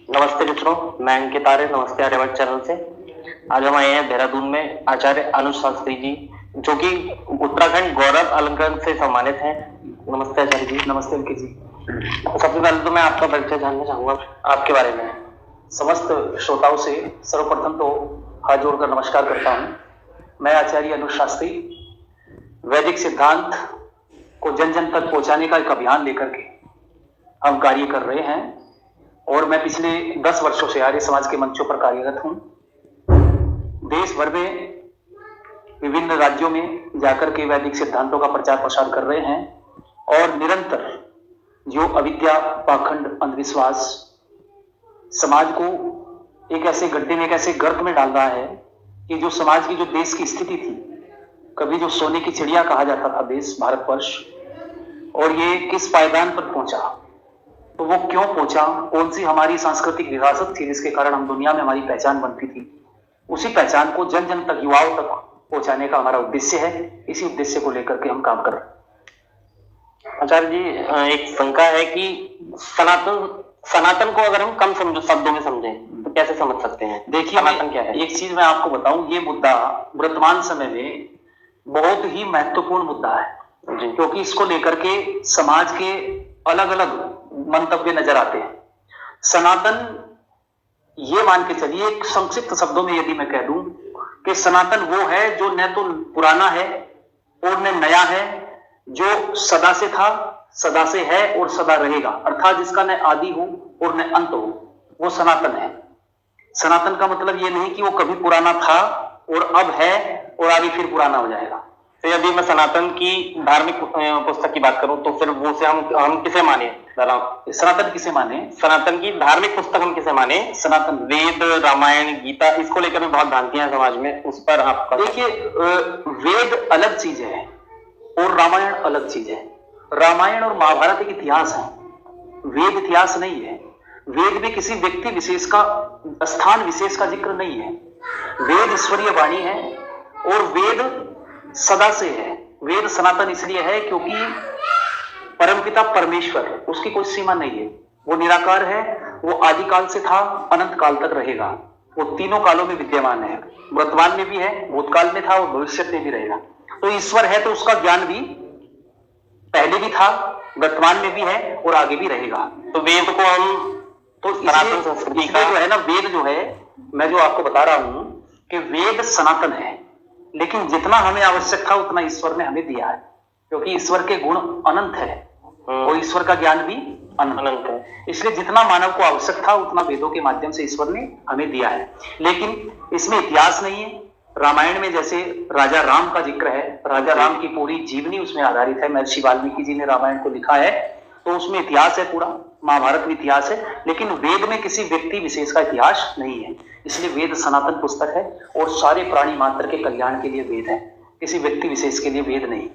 नमस्ते मित्रों, मैं अंकित आर्य, नमस्ते आर्यभट्ट चैनल से। आज हम आए हैं देहरादून में आचार्य अनुज शास्त्री जी, जो कि उत्तराखंड गौरव अलंकरण से सम्मानित हैं। नमस्ते आचार्य जी। नमस्ते अंकित जी। सबसे पहले तो मैं आपका परिचय जानना चाहूंगा आपके बारे में। समस्त श्रोताओं से सर्वप्रथम तो हाथ जोड़कर नमस्कार करता हूँ। मैं आचार्य अनुज शास्त्री वैदिक सिद्धांत को जन जन तक पहुंचाने का एक अभियान लेकर के हम कार्य कर रहे हैं और मैं पिछले 10 वर्षों से आर्य समाज के मंचों पर कार्यरत हूँ। देश भर में विभिन्न राज्यों में जाकर के वैदिक सिद्धांतों का प्रचार प्रसार कर रहे हैं और निरंतर जो अविद्या, पाखंड, अंधविश्वास समाज को एक ऐसे गड्ढे में, एक ऐसे गर्त में डाल रहा है कि जो समाज की, जो देश की स्थिति थी, कभी जो सोने की चिड़िया कहा जाता था देश भारतवर्ष, और ये किस पायदान पर पहुंचा, तो वो क्यों पहुंचा, कौन सी हमारी सांस्कृतिक विरासत थी जिसके कारण हम दुनिया में हमारी पहचान बनती थी, उसी पहचान को जन जन तक, युवाओं तक पहुंचाने का हमारा उद्देश्य है। इसी उद्देश्य को लेकर के हम काम कर रहे हैं। आचार्य जी, एक शंका है कि सनातन को अगर हम कम शब्दों में समझें तो कैसे समझ सकते हैं? देखिए, सनातन क्या है? एक चीज मैं आपको बताऊं, ये मुद्दा वर्तमान समय में बहुत ही महत्वपूर्ण मुद्दा है, क्योंकि इसको लेकर के समाज के अलग अलग मंतव्य नजर आते हैं। सनातन, ये मान के चलिए, एक संक्षिप्त शब्दों में यदि मैं कह दूं कि सनातन वो है जो न तो पुराना है और न नया है, जो सदा से था, सदा से है और सदा रहेगा, अर्थात जिसका न आदि हो और न अंत हो, वो सनातन है। सनातन का मतलब ये नहीं कि वो कभी पुराना था और अब है और आगे फिर पुराना हो जाएगा। तो यदि मैं सनातन की धार्मिक पुस्तक की बात करूं तो फिर वो से हम किसे माने? सनातन किसे माने? सनातन की धार्मिक पुस्तक हम किसे माने? सनातन वेद, रामायण, गीता, इसको लेकर भी बहुत भ्रांतियां हैं समाज में, उस पर आपका? देखिए, वेद अलग चीज है और रामायण अलग चीज है। रामायण और महाभारत एक इतिहास है, वेद इतिहास नहीं है। वेद में किसी व्यक्ति विशेष का, स्थान विशेष का जिक्र नहीं है। वेद ईश्वरीय वाणी है और वेद सदा से है। वेद सनातन इसलिए है क्योंकि परमपिता परमेश्वर, उसकी कोई सीमा नहीं है, वो निराकार है, वो आदिकाल से था, अनंत काल तक रहेगा, वो तीनों कालों में विद्यमान है, वर्तमान में भी है, भूतकाल में था और भविष्य में भी रहेगा। तो ईश्वर है तो उसका ज्ञान भी पहले भी था, वर्तमान में भी है और आगे भी रहेगा। तो वेद को हम, तो इसलिए जो है ना, वेद जो है, मैं जो आपको बता रहा हूं कि वेद सनातन है, लेकिन जितना हमें आवश्यक था उतना ईश्वर ने हमें दिया है, क्योंकि ईश्वर के गुण अनंत है और ईश्वर का ज्ञान भी अनंत है। इसलिए जितना मानव को आवश्यक था उतना वेदों के माध्यम से ईश्वर ने हमें दिया है। लेकिन इसमें इतिहास नहीं है। रामायण में जैसे राजा राम का जिक्र है, राजा राम की पूरी जीवनी उसमें आधारित है, महर्षि वाल्मीकि जी ने रामायण को लिखा है, तो उसमें इतिहास है पूरा। महाभारत में इतिहास है, लेकिन वेद में किसी व्यक्ति विशेष का इतिहास नहीं है। इसलिए वेद सनातन पुस्तक है और सारे प्राणी मात्र के कल्याण के लिए वेद है, किसी व्यक्ति विशेष के लिए वेद नहीं।